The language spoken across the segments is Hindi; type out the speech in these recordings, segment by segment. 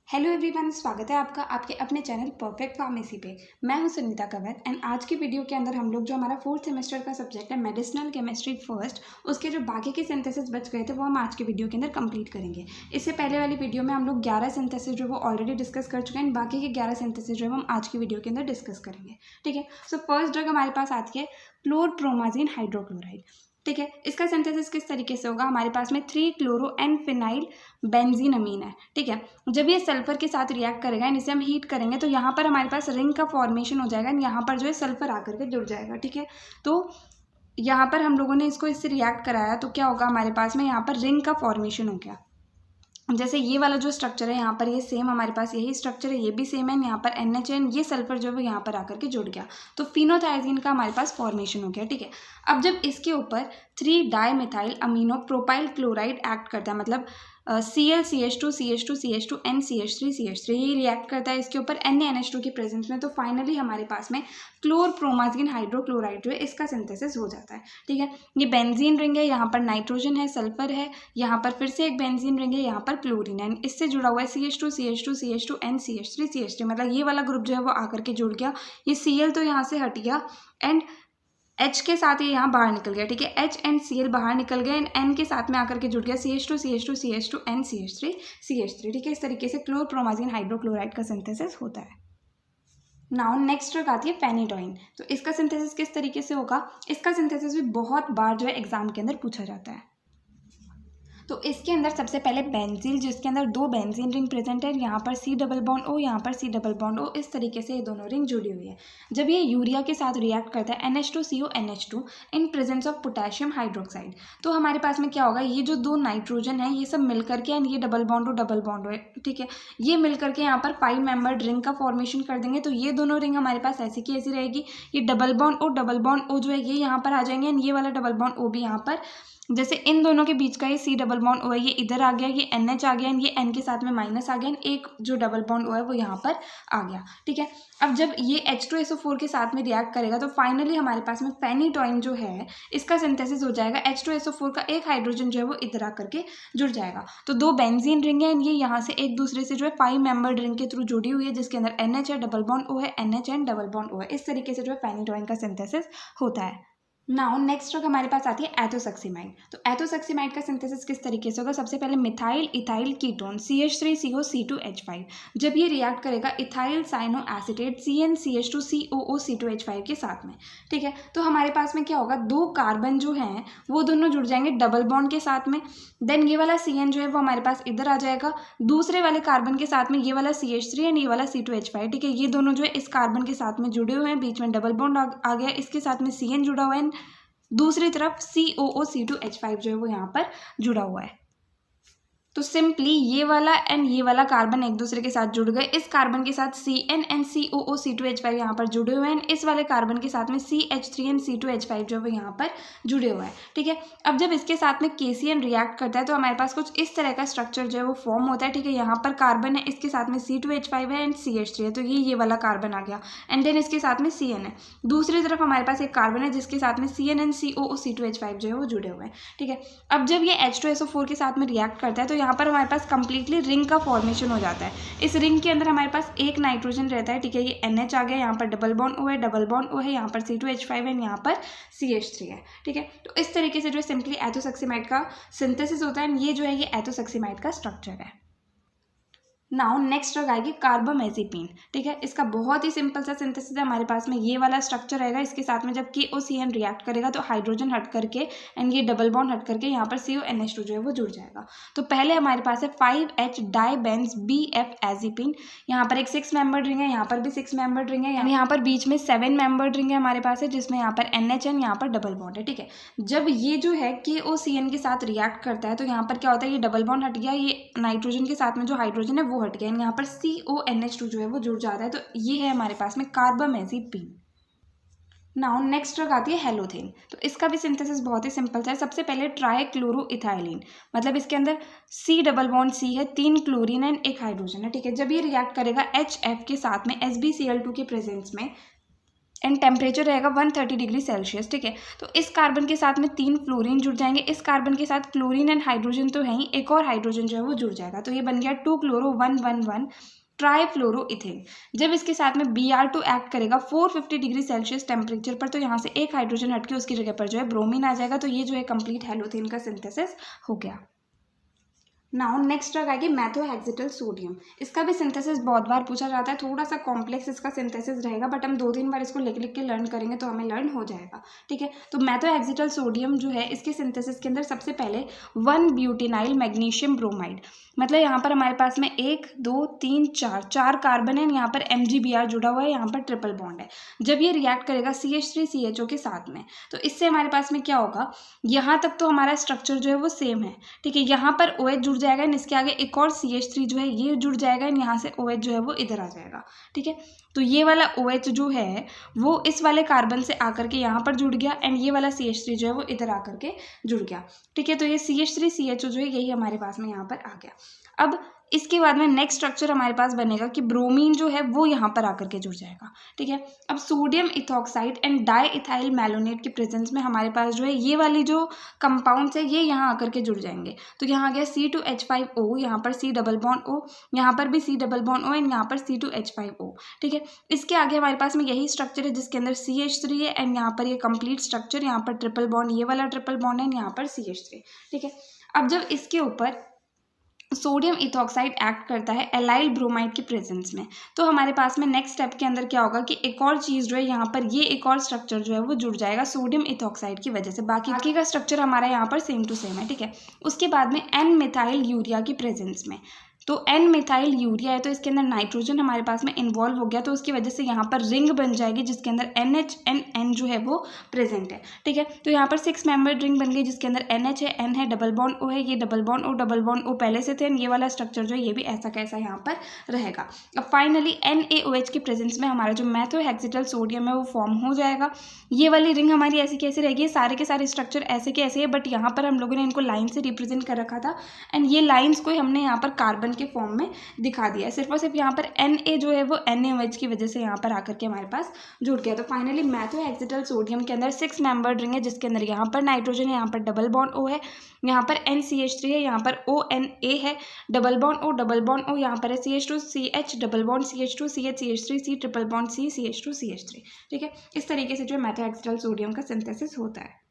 हेलो एवरीवन, स्वागत है आपका आपके अपने चैनल परफेक्ट फार्मेसी पे। मैं हूं सुनीता कंवर एंड आज की वीडियो के अंदर हम लोग जो हमारा 4th सेमेस्टर का सब्जेक्ट है मेडिसिनल केमिस्ट्री फर्स्ट, उसके जो बाकी के सिंथेसिस बच गए थे वो हम आज की वीडियो के अंदर कंप्लीट करेंगे। इससे पहले वाली वीडियो में हम लोग 11 सिंथेसिस जो वो ऑलरेडी डिस्कस कर चुके हैं। बाकी के 11 सिंथेसिस जो हम आज की वीडियो के अंदर डिस्कस करेंगे। ठीक है, सो फर्स्ट ड्रग हमारे पास आती है क्लोरप्रोमाजीन हाइड्रोक्लोराइड। ठीक है, इसका सिंथेसिस किस तरीके से होगा? हमारे पास में 3 क्लोरो एंड फिनाइल बेंजीन अमीन है। ठीक है, जब ये सल्फर के साथ रिएक्ट करेगा एंड इसे हम हीट करेंगे तो यहाँ पर हमारे पास रिंग का फॉर्मेशन हो जाएगा एंड यहाँ पर जो है सल्फर आकर के जुड़ जाएगा। ठीक है, तो यहाँ पर हम लोगों ने इसको इससे रिएक्ट कराया तो क्या होगा, हमारे पास में यहाँ पर रिंग का फॉर्मेशन हो गया। जैसे ये वाला जो स्ट्रक्चर है यहाँ पर ये सेम हमारे पास यही स्ट्रक्चर है, ये भी सेम है। यहाँ पर NHN ये सल्फर जो है यहाँ पर आकर के जुड़ गया तो फिनोथायजीन का हमारे पास फॉर्मेशन हो गया। ठीक है, अब जब इसके ऊपर 3 dimethyl amino propyl chloride act करता है, मतलब ClCH2 CH2 CH2 NCH3 CH3 ये रिएक्ट करता है इसके ऊपर NaNH2 की प्रेजेंस में, तो फाइनली हमारे पास में क्लोरप्रोमाजीन हाइड्रोक्लोराइड जो है इसका सिंथेसिस हो जाता है। ठीक है, ये बेंजीन रिंग है, यहाँ पर नाइट्रोजन है, सल्फर है, यहाँ पर फिर से एक बेंजीन रिंग है, यहाँ पर क्लोरीन है, इससे जुड़ा हुआ है CH2 CH2 CH2 NCH3 CH3, मतलब ये वाला ग्रुप जो है वो आकर के जुड़ गया। ये Cl तो यहाँ से हट गया एंड H के साथ ये यहाँ बाहर निकल गया। ठीक है, H एंड Cl बाहर निकल गए एंड N के साथ में आकर के जुड़ गया CH2 CH2 CH2 NCH3 CH3। ठीक है, इस तरीके से क्लोरप्रोमाजीन हाइड्रोक्लोराइड का सिंथेसिस होता है। नाउ नेक्स्ट ड्रग आती है फेनिटोइन। तो इसका सिंथेसिस किस तरीके से होगा? इसका सिंथेसिस भी बहुत बार जो है एग्जाम के अंदर पूछा जाता है। तो इसके अंदर सबसे पहले बेंजील, जिसके अंदर 2 बेंजीन रिंग प्रेजेंट है, यहाँ पर C डबल बॉन्ड O, यहाँ पर C डबल बॉन्ड O, इस तरीके से ये दोनों रिंग जुड़ी हुई है। जब ये यूरिया के साथ रिएक्ट करता है NH2CO NH2 in presence of potassium hydroxide, तो हमारे पास में क्या होगा, ये जो 2 नाइट्रोजन है ये सब मिल करके एंड ये डबल बॉन्ड है। ठीक है, ये मिल करके यहाँ पर 5 मेंबर्ड रिंग का फॉर्मेशन कर देंगे। तो ये दोनों रिंग हमारे पास ऐसी की ऐसी रहेगी। ये डबल बॉन्ड O जो है ये यहाँ पर आ जाएंगे एंड ये वाला डबल बॉन्ड O भी यहाँ पर, जैसे इन दोनों के बीच का ये C डबल बॉन्ड O है ये इधर आ गया, ये NH आ गया, ये N के साथ में माइनस आ गया, एक जो डबल बॉन्ड O है वो यहाँ पर आ गया। ठीक है, अब जब ये H2SO4 के साथ में रिएक्ट करेगा तो फाइनली हमारे पास में फेनिटोइन जो है इसका सिंथेसिस हो जाएगा। H2SO4 का एक हाइड्रोजन जो है वो इधर आकर के जुड़ जाएगा। तो 2 बेंजीन रिंग है, ये यहाँ से एक दूसरे से जो है 5 मेंबर्ड रिंग के थ्रू जुड़ी हुई है, जिसके अंदर NH है, डबल बॉन्ड O है, NH and double bond O है। इस तरीके से जो है फेनिटोइन का सिंथेसिस होता है। नाउ नेक्स्ट ड्रग हमारे पास आती है एथोसक्सीमाइड। तो एथोसक्सीमाइड का सिंथेसिस किस तरीके से होगा? सबसे पहले methyl ethyl ketone CH3CO C2H5, जब ये रिएक्ट करेगा ethyl cyano acetate CnCH2 COO C2H5 के साथ में। ठीक है, तो हमारे पास में क्या होगा, 2 कार्बन जो हैं वो दोनों जुड़ जाएंगे डबल बॉन्ड के साथ में। देन ये वाला CN जो है वो हमारे पास इधर आ जाएगा, दूसरे वाले कार्बन के साथ में ये वाला CH3 एंड ये वाला C2H5। ठीक है, ये दोनों जो है इस कार्बन के साथ में जुड़े हुए हैं, बीच में डबल बॉन्ड आ गया, इसके साथ में CN जुड़ा हुआ है, दूसरी तरफ COO C2H5 जो है वो यहाँ पर जुड़ा हुआ है। तो सिंपली ये वाला एंड ये वाला कार्बन एक दूसरे के साथ जुड़ गए। इस कार्बन के साथ CN एंड COO C2H5 यहाँ पर जुड़े हुए हैं, इस वाले कार्बन के साथ में CH3 एंड C2H5 जो है वो यहाँ पर जुड़े हुए हैं। ठीक है, अब जब इसके साथ में KCN रिएक्ट करता है तो हमारे पास कुछ इस तरह का स्ट्रक्चर जो है वो फॉर्म होता है। ठीक है, यहाँ पर कार्बन है, इसके साथ में C2H5 है एंड CH3 है, तो ये वाला कार्बन आ गया एंड देन इसके साथ में CN है। दूसरी तरफ हमारे पास एक कार्बन है जिसके साथ में CN एंड COO C2H5 जो है वो जुड़े हुए हैं। ठीक है, अब जब ये H2SO4 के साथ में रिएक्ट करता है तो यहाँ पर हमारे पास कंप्लीटली रिंग का फॉर्मेशन हो जाता है। इस रिंग के अंदर हमारे पास एक नाइट्रोजन रहता है। ठीक है, ये NH आ गया, यहाँ पर डबल बॉन्ड O है, डबल बॉन्ड O है, यहाँ पर C2H5 है, यहाँ पर CH3 है। ठीक है, तो इस तरीके से जो है सिंपली एथोसक्सीमाइड का सिंथेसिस होता है। ये जो है ये एथोसक्सीमाइड का स्ट्रक्चर है। नाउ नेक्स्ट ड्रग आएगी कार्बामेजिपिन। ठीक है, इसका बहुत ही सिंपल सा सिंथेसिस है। हमारे पास में ये वाला स्ट्रक्चर रहेगा, इसके साथ में जब KOCN रिएक्ट करेगा तो हाइड्रोजन हट करके एंड ये डबल बॉन्ड हट करके यहाँ पर CONH2 जो है वो जुड़ जाएगा। तो पहले हमारे पास है 5H डाइबेंज BF-एजिपिन, यहाँ पर एक 6 मेंबर्ड रिंग है, यहाँ पर भी 6 मेंबर्ड रिंग है, यानी यहाँ पर बीच में 7 मेंबर्ड रिंग है हमारे पास है, जिसमें यहाँ पर NH एंड यहाँ पर डबल बॉन्ड है। ठीक है, जब ये जो है KOCN के साथ रिएक्ट करता है तो यहाँ पर क्या होता है, ये डबल बॉन्ड हट गया, ये नाइट्रोजन के साथ में जो हाइड्रोजन है वो हट गया, यहाँ पर CONH2 जो है वो जुड़ जाता है। तो ये है हमारे पास में कार्बामेजिपिन। नाउ नेक्स्ट ड्रग आती है हेलोथेन। तो इसका भी सिंथेसिस बहुत ही सिंपल है। सबसे पहले ट्राइक्लोरोइथाइलिन, मतलब इसके अंदर C डबल बॉन्ड C है, 3 क्लोरीन एंड 1 हाइड्रोजन है। ठीक है, जब ये रिएक्ट करेगा HF के साथ में SbCl2 के प्रेजेंस में एंड टेम्परेचर रहेगा 130 डिग्री सेल्सियस, ठीक है। तो इस कार्बन के साथ में 3 फ्लोरीन जुड़ जाएंगे, इस कार्बन के साथ क्लोरीन एंड हाइड्रोजन तो है ही, एक और हाइड्रोजन जो है वो जुड़ जाएगा, तो ये बन गया 2-chloro-1,1,1 ट्राईफ्लोरोइथेन। जब इसके साथ में Br2 एक्ट करेगा 450 डिग्री सेल्सियस टेम्परेचर पर, तो यहाँ से एक हाइड्रोजन हटके उसकी जगह पर जो है ब्रोमीन आ जाएगा, तो ये जो है कंप्लीट हेलोथेन का सिंथेसिस हो गया। नाउ नेक्स्ट ड्रग आएगी मेथोहेक्सेटल सोडियम। इसका भी सिंथेसिस बहुत बार पूछा जाता है, थोड़ा सा कॉम्प्लेक्स इसका सिंथेसिस रहेगा, बट हम 2-3 बार इसको लिख लिख के लर्न करेंगे तो हमें लर्न हो जाएगा, ठीक है। तो मेथोहेक्सेटल सोडियम जो है इसके सिंथेसिस के अंदर सबसे पहले 1-ब्यूटेनाइल मैग्नीशियम ब्रोमाइड, मतलब यहाँ पर हमारे पास में 1 2 3 4 कार्बन है, यहाँ पर MgBr जुड़ा हुआ है, यहाँ पर ट्रिपल बॉन्ड है। जब ये रिएक्ट करेगा CH3CHO के साथ में, तो इससे हमारे पास में क्या होगा, यहाँ तक तो हमारा स्ट्रक्चर जो है वो सेम है, ठीक है। यहाँ पर OH जुड़ जाएगा, इसके आगे एक और CH3 जो है ये जुड़ जाएगा, यहाँ से OH जो है वो इधर आ जाएगा, ठीक है। तो ये वाला OH जो है वो इस वाले कार्बन से आकर के यहाँ पर जुड़ गया, एंड ये वाला CH3 जो है वो इधर आकर के जुड़ गया, ठीक है। तो ये CH3CHO जो है यही हमारे पास में यहाँ पर आ गया। अब इसके बाद में नेक्स्ट स्ट्रक्चर हमारे पास बनेगा कि ब्रोमीन जो है वो यहाँ पर आकर के जुड़ जाएगा, ठीक है। अब sodium ethoxide and di ethyl malonate के प्रेजेंस में हमारे पास जो है ये वाली जो कंपाउंड्स है ये यहाँ आकर के जुड़ जाएंगे, तो यहाँ आ गया C2H5O, यहाँ पर C डबल बॉन्ड O, यहाँ पर भी C double bond O and यहाँ पर C2H5O, ठीक है। इसके आगे हमारे पास में यही स्ट्रक्चर है जिसके अंदर CH3 है, एंड यहाँ पर ये कंप्लीट स्ट्रक्चर, यहाँ पर ट्रिपल बॉन्ड, ये वाला ट्रिपल बॉन्ड है, यहाँ पर CH3, ठीक है। अब जब इसके ऊपर सोडियम इथॉक्साइड एक्ट करता है एलाइल ब्रोमाइड के प्रेजेंस में, तो हमारे पास में नेक्स्ट स्टेप के अंदर क्या होगा कि एक और चीज़ जो है यहाँ पर ये एक और स्ट्रक्चर जो है वो जुड़ जाएगा सोडियम इथॉक्साइड की वजह से, बाकी का स्ट्रक्चर हमारा यहाँ पर सेम टू सेम है, ठीक है। उसके बाद में एन मिथाइल यूरिया की प्रेजेंस में, तो एन मिथाइल यूरिया है तो इसके अंदर नाइट्रोजन हमारे पास में इन्वॉल्व हो गया, तो उसकी वजह से यहाँ पर रिंग बन जाएगी जिसके अंदर NH जो है वो प्रेजेंट है, ठीक है। तो यहाँ पर 6 मेंबर्ड रिंग बन गई जिसके अंदर NH है, N है, डबल बॉन्ड O है, ये डबल बॉन्ड O पहले से थे, ये वाला स्ट्रक्चर जो है ये भी ऐसा कैसा यहाँ पर रहेगा। अब फाइनली NaOH के प्रेजेंस में हमारा जो मेथोहेक्सेटल सोडियम है वो फॉर्म हो जाएगा। ये वाली रिंग हमारी ऐसी कैसी रहेगी, सारे के सारे स्ट्रक्चर ऐसे के ऐसे है, बट यहाँ पर हम लोगों ने इनको लाइन से रिप्रेजेंट कर रखा था, एंड ये लाइन्स को हमने यहाँ पर कार्बन के फॉर्म में दिखा दिया है, सिर्फ और सिर्फ यहाँ पर Na जो है वो NaOH की वजह से यहाँ पर आकर के हमारे पास जुड़ गया। तो फाइनली मेथोहेक्सेटल सोडियम के अंदर 6 मेंबर्ड रिंग है जिसके अंदर यहाँ पर नाइट्रोजन है, यहाँ पर डबल बॉन्ड O है, यहाँ पर NCH3 है, यहाँ पर ONA है, डबल बॉन्ड O, यहाँ पर है CH2CH, double bond CH2 CH CH3 C, triple bond C CH2 CH3, ठीक है। इस तरीके से जो मेथोहेक्सेटल सोडियम का सिंथेसिस होता है।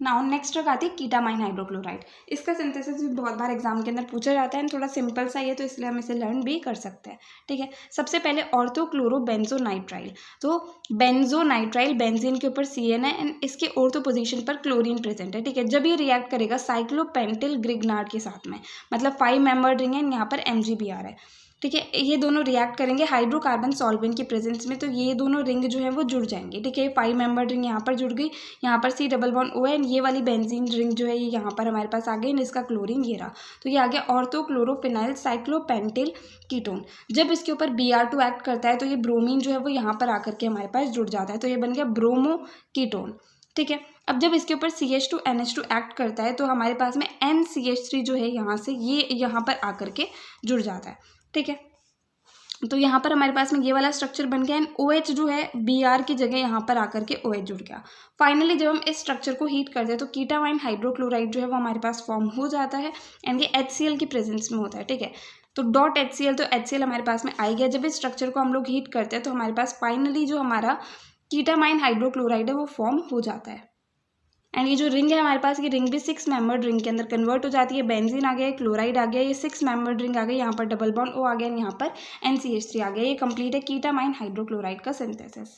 नाउ नेक्स्ट ड्रग आती है कीटामाइन हाइड्रोक्लोराइड। इसका सिंथेसिस भी बहुत बार एग्जाम के अंदर पूछा जाता है, थोड़ा सिंपल सा ही है तो इसलिए हम इसे लर्न भी कर सकते हैं, ठीक है। सबसे पहले ऑर्थोक्लोरोबेंजोनाइट्राइल, तो बेंजोनाइट्राइल बेंजीन के ऊपर CN है, एंड इसके ऑर्थो पोजीशन पर क्लोरीन प्रेजेंट है, ठीक है। जब ये रिएक्ट करेगा साइक्लोपेंटिल ग्रिग्नार्ड के साथ में, मतलब 5 मेंबर्ड रिंग है, यहाँ पर MgBr है, ठीक है। ये दोनों रिएक्ट करेंगे हाइड्रोकार्बन सॉल्वेंट की प्रेजेंस में, तो ये दोनों रिंग जो है वो जुड़ जाएंगे, ठीक है। 5 मेंबर्ड रिंग यहाँ पर जुड़ गई, यहाँ पर C डबल बॉन्ड O है, ये वाली बेंजीन रिंग जो है ये यहाँ पर हमारे पास आ गई, इसका क्लोरीन ये रहा, तो ये आ गया ऑर्थोक्लोरोफिनाइल साइक्लोपेंटिल कीटोन। जब इसके ऊपर Br2 एक्ट करता है तो ये ब्रोमीन जो है वो यहाँ पर आकर के हमारे पास जुड़ जाता है, तो ये बन गया ब्रोमो कीटोन, ठीक है। अब जब इसके ऊपर CH2NH2 एक्ट करता है तो हमारे पास में NCH3 जो है यहाँ से ये यहाँ पर आकर के जुड़ जाता है, ठीक है। तो यहाँ पर हमारे पास में ये वाला स्ट्रक्चर बन गया, एंड OH जो है Br की जगह यहाँ पर आकर के OH जुड़ गया। फाइनली जब हम इस स्ट्रक्चर को हीट करते हैं तो कीटामाइन हाइड्रोक्लोराइड जो है वो हमारे पास फॉर्म हो जाता है, एंड ये HCl की प्रेजेंस में होता है, ठीक है। तो .HCl, तो HCl हमारे पास में आ गया। जब इस स्ट्रक्चर को हम लोग हीट करते हैं तो हमारे पास फाइनली जो हमारा कीटामाइन हाइड्रोक्लोराइड है वो फॉर्म हो जाता है, एंड ये जो रिंग है हमारे पास, ये रिंग भी 6 मेंबर्ड रिंग के अंदर कन्वर्ट हो जाती है। बेंजीन आ गया, क्लोराइड आ गया, ये 6 मेंबर्ड रिंग आ गई, यहाँ पर डबल बॉन्ड O आ गया, यहाँ पर NCH3 आ गया। ये कंप्लीट है कीटामाइन हाइड्रोक्लोराइड का सिंथेसिस।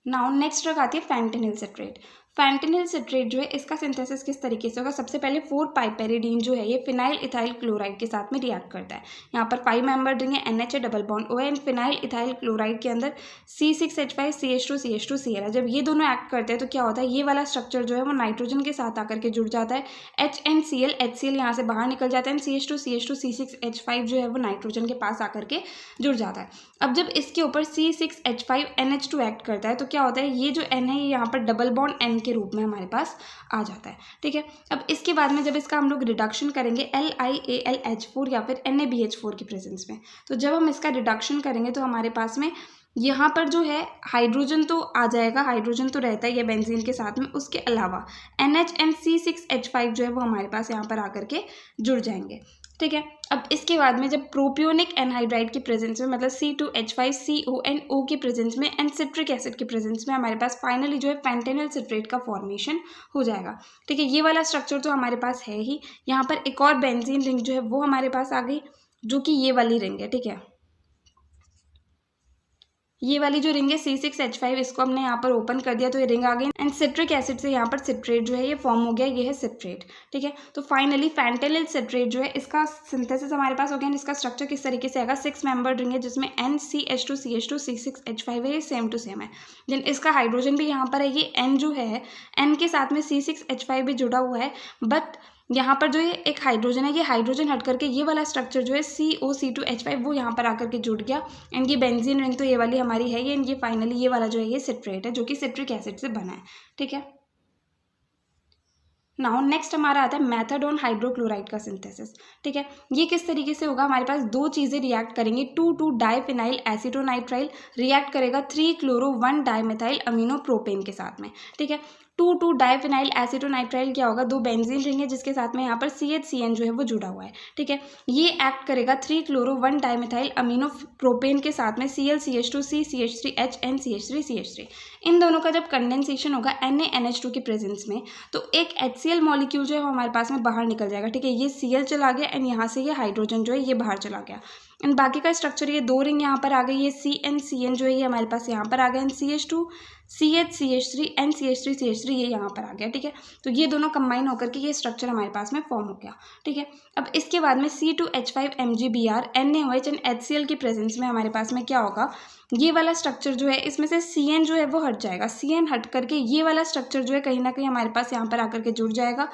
नाउ नेक्स्ट ड्रग आती है फैंटेनिल सिट्रेट। फैंटेनिल सिट्रेट जो है इसका सिंथेसिस किस तरीके से होगा, सबसे पहले 4-पाइपेरिडीन जो है ये फिनाइल इथाइल क्लोराइड के साथ में रिएक्ट करता है। यहाँ पर 5 मेंबर्ड रिंग है, NH है, डबल बॉन्ड O है, एंड फिनाइल इथाइल क्लोराइड के अंदर C6H5 CH2 CH2 Cl है। जब ये दोनों एक्ट करते हैं तो क्या होता है, ये वाला स्ट्रक्चर जो है वो नाइट्रोजन के साथ आकर के जुड़ जाता है, HNCl HCl यहाँ से बाहर निकल जाता है, CH2 CH2 C6H5 जो है वो नाइट्रोजन के पास आकर के जुड़ जाता है। अब जब इसके ऊपर C6H5NH2 एक्ट करता है तो क्या होता है, ये जो N है ये यहाँ पर डबल बॉन्ड N के रूप में हमारे पास आ जाता है। ठीक है, अब इसके बाद में जब इसका हम लोग रिडक्शन करेंगे LiAlH4 या फिर NaBH4 की प्रेजेंस में, तो जब हम इसका रिडक्शन करेंगे तो हमारे पास में यहाँ पर जो है हाइड्रोजन तो आ जाएगा, हाइड्रोजन तो रहता ही है बेंजीन के साथ में, उसके अलावा NH and C6H5 जो है वो हमारे पास यहाँ पर आकर के जुड़ जाएंगे। ठीक है, अब इसके बाद में जब प्रोपियोनिक एनहाइड्राइड की प्रेजेंस में, मतलब C2H5CONO की प्रेजेंस में एंड सिट्रिक एसिड की प्रेजेंस में हमारे पास फाइनली जो है पेंटेनल सिट्रेट का फॉर्मेशन हो जाएगा। ठीक है, ये वाला स्ट्रक्चर तो हमारे पास है ही। यहाँ पर एक और बेंजीन रिंग जो है वो हमारे पास आ गई, जो कि ये वाली रिंग है। ठीक है, ये वाली जो रिंग है C6H5, इसको हमने यहाँ पर ओपन कर दिया तो ये रिंग आ गई एंड सिट्रिक एसिड से यहाँ पर सिट्रेट जो है ये फॉर्म हो गया, ये है सिट्रेट। ठीक है, तो फाइनली पेंटेनिल सिट्रेट जो है इसका सिंथेसिस हमारे पास हो गया। इसका स्ट्रक्चर किस तरीके से आएगा, 6 मेंबर्ड रिंग है जिसमें NCH2CH2 C6H5 है, ये सेम टू सेम है। देन इसका हाइड्रोजन भी यहाँ पर है, ये N जो है N के साथ में C6H5 भी जुड़ा हुआ है, बट यहाँ पर जो ये एक हाइड्रोजन है, ये हाइड्रोजन हट करके ये वाला स्ट्रक्चर जो है COC2H5 वो यहाँ पर आकर के जुड़ गया एंड ये बेंजीन रिंग तो ये वाली हमारी है ये फाइनली ये वाला जो है ये सिट्रेट है जो कि सिट्रिक एसिड से बना है। ठीक है, नाउ नेक्स्ट हमारा आता है मैथाडोन हाइड्रोक्लोराइड का सिंथेसिस। ठीक है, ये किस तरीके से होगा, हमारे पास दो चीज़ें रिएक्ट करेंगी, 2,2 डाइफिनाइल एसिटोनाइट्राइल रिएक्ट करेगा 3-क्लोरो-1 डाइमेथाइल अमीनो प्रोपेन के साथ में। ठीक है, 2,2 डाइफिनाइल एसिटोनाइट्राइल क्या होगा, दो बेंजीन रिंग है जिसके साथ में यहाँ पर CHCN जो है वो जुड़ा हुआ है। ठीक है, ये एक्ट करेगा 3-क्लोरो-1 डाइमेथाइल अमीनो प्रोपेन के साथ में ClCH2 CCH3H NCH3CH3। इन दोनों का जब कंडेंसेशन होगा NaNH2 की प्रेजेंस में, तो एक HCl मॉलिक्यूल जो है वो हमारे पास में बाहर निकल जाएगा। ठीक है, ये Cl चला गया एंड यहाँ से ये हाइड्रोजन जो है ये बाहर चला गया एंड बाकी का स्ट्रक्चर ये दो रिंग यहाँ पर आ गई, ये CN जो है ये हमारे पास यहाँ पर आ गया एंड CH2 CH3 NCH3CH3 ये यहाँ पर आ गया। ठीक है, तो ये दोनों कंबाइन होकर के ये स्ट्रक्चर हमारे पास में फॉर्म हो गया। ठीक है, अब इसके बाद में C2H5 MgBr NaOH and HCl की प्रेजेंस में हमारे पास में क्या होगा, ये वाला स्ट्रक्चर जो है इसमें से CN जो है वो हट जाएगा, CN हट करके ये वाला स्ट्रक्चर जो है कहीं ना कहीं हमारे पास यहाँ पर आकर के जुड़ जाएगा।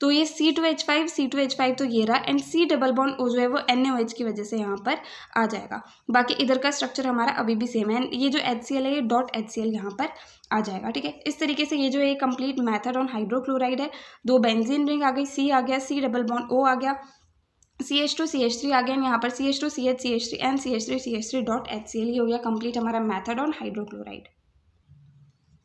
तो ये C2H5 तो ये रहा and C double bond O जो है वो NaOH की वजह से यहाँ पर आ जाएगा। बाकी इधर का स्ट्रक्चर हमारा अभी भी सेम है, ये जो HCl है ये .HCl यहाँ पर आ जाएगा। ठीक है, इस तरीके से ये जो है कंप्लीट मैथाडोन हाइड्रोक्लोराइड है। दो बेंजीन रिंग आ गई, C आ गया, C डबल बॉन्ड O आ गया, CH2CH3 आ गया, यहाँ पर CH2CH3 एंड CH3CH3.HCl, ये हो गया कंप्लीट हमारा मैथाडोन हाइड्रोक्लोराइड।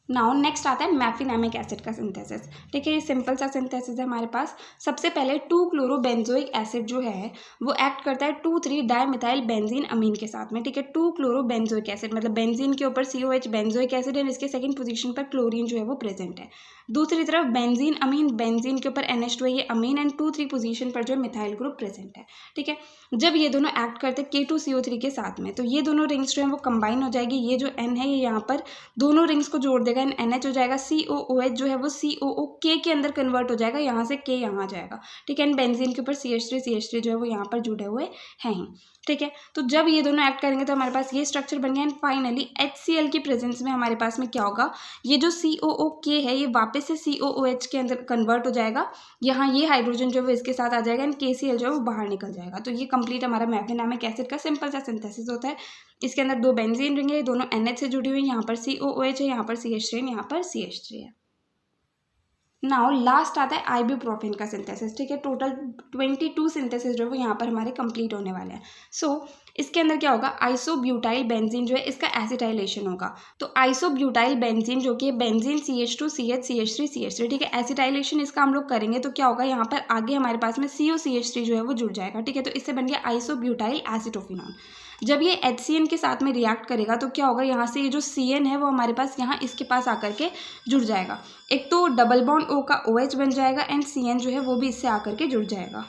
नाउ नेक्स्ट आता है मैफिनेमिक एसिड का सिंथेसिस। ठीक है, ये सिंपल सा सिंथेसिस है हमारे पास। सबसे पहले 2-क्लोरोबेंजोइक एसिड जो है वो एक्ट करता है 2,3 डाइमेथाइल बेंजीन अमीन के साथ में। ठीक है, 2-क्लोरोबेंजोइक एसिड मतलब बेंजीन के ऊपर COH बेंजोइक एसिड है, इसके सेकंड पोजीशन पर क्लोरीन जो है वो प्रेजेंट है। दूसरी तरफ बेंजीन अमीन, बेंजीन के ऊपर NH2 है ये अमीन एंड 2-3 पोजीशन पर जो मिथाइल ग्रुप प्रेजेंट है। ठीक है, जब ये दोनों एक्ट करते हैं K2CO3 के साथ में, तो ये दोनों रिंग्स जो है वो कंबाइन हो जाएगी। ये जो N है ये यहाँ पर दोनों रिंग्स को जोड़ देगा एंड NH हो जाएगा, COOH जो है वो COOK के अंदर कन्वर्ट हो जाएगा, यहाँ से K यहाँ आ जाएगा। ठीक है, एंड बेंजीन के ऊपर CH3 जो है वो यहाँ पर जुड़े हुए हैं ही। ठीक है, तो जब ये दोनों एक्ट करेंगे तो हमारे पास ये स्ट्रक्चर बन गया एंड फाइनली HCl की प्रेजेंस में हमारे पास में क्या होगा, ये जो COOK है ये वापस से COOH के अंदर कन्वर्ट हो जाएगा, यहाँ ये हाइड्रोजन जो है वो इसके साथ आ जाएगा एंड KCl जो है वो बाहर निकल जाएगा। तो ये कंप्लीट हमारा मैफिनेमिक एसिड का सिंपल सा सिंथेसिस होता है। इसके अंदर दो बेंजीन रिंग है, दोनों NH से जुड़ी हुई, यहाँ पर COOH है, यहाँ पर CH3 यहाँ पर CH3 है। नाउ लास्ट आता है आइबुप्रोफेन का सिंथेसिस। ठीक है, टोटल 22 सिंथेसिस जो है वो यहाँ पर हमारे कंप्लीट होने वाले हैं। सो इसके अंदर क्या होगा, आइसोब्यूटाइल बेंजीन जो है इसका एसिटाइलेशन होगा। तो आइसोब्यूटाइल बेंजीन जो कि benzene CH2 CH CH3 CH3। ठीक है, एसिटाइलेशन इसका हम लोग करेंगे तो क्या होगा, यहाँ पर आगे हमारे पास में COCH3 जो है वो जुड़ जाएगा। ठीक है, तो इससे बन गया आइसोब्यूटाइल एसिटोफिनॉन। जब ये HCN के साथ में रिएक्ट करेगा तो क्या होगा, यहाँ से ये जो CN है वो हमारे पास यहाँ इसके पास आकर के जुड़ जाएगा। एक तो डबल बॉन्ड O का OH बन जाएगा एंड CN जो है वो भी इससे आकर के जुड़ जाएगा।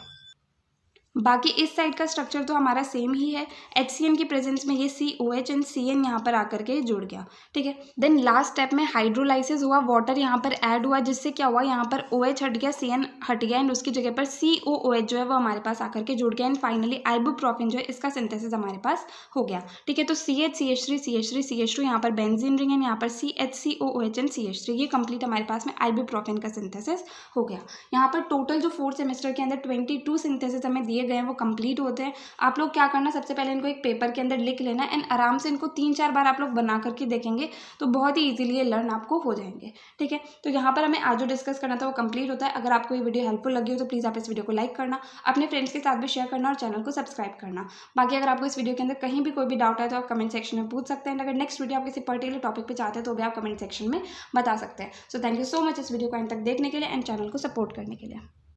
बाकी इस साइड का स्ट्रक्चर तो हमारा सेम ही है, HCN की प्रेजेंस में ये COH एंड CN यहाँ पर आकर के जुड़ गया। ठीक है, देन लास्ट स्टेप में हाइड्रोलाइसिस हुआ, वाटर यहाँ पर ऐड हुआ, जिससे क्या हुआ, यहाँ पर OH हट गया, CN हट गया एंड उसकी जगह पर COOH जो है वो हमारे पास आकर के जुड़ गया एंड फाइनली आइबुप्रोफेन जो है इसका सिंथेसिस हमारे पास हो गया। ठीक है, तो CH CH3 CH3 CH2 यहाँ पर बेंजीन रिंग है, यहाँ पर CH COOH एंड CH3, ये कंप्लीट हमारे पास में आइबुप्रोफेन का सिंथेसिस हो गया। यहाँ पर टोटल जो 4th सेमेस्टर के अंदर 22 सिंथेसिस हमें दिए दिए गए हैं वो कंप्लीट होते हैं। आप लोग क्या करना, सबसे पहले इनको एक पेपर के अंदर लिख लेना एंड आराम से इनको 3-4 बार आप लोग बना करके देखेंगे तो बहुत ही ईजिली ये लर्न आपको हो जाएंगे। ठीक है, तो यहाँ पर हमें आज जो डिस्कस करना था वो कंप्लीट होता है। अगर आपको ये वीडियो हेल्पफुल लगी हो तो प्लीज़ आप इस वीडियो को लाइक करना, अपने फ्रेंड्स के साथ भी शेयर करना और चैनल को सब्सक्राइब करना। बाकी अगर आपको इस वीडियो के अंदर कहीं भी कोई भी डाउट है तो आप कमेंट सेक्शन में पूछ सकते हैं। अगर नेक्स्ट वीडियो आप किसी पर्टिकुलर टॉपिक पे चाहते हैं तो भी आप कमेंट सेक्शन में बता सकते हैं। So thank you so much इस वीडियो को एंड तक देखने के लिए एंड चैनल को सपोर्ट करने के लिए।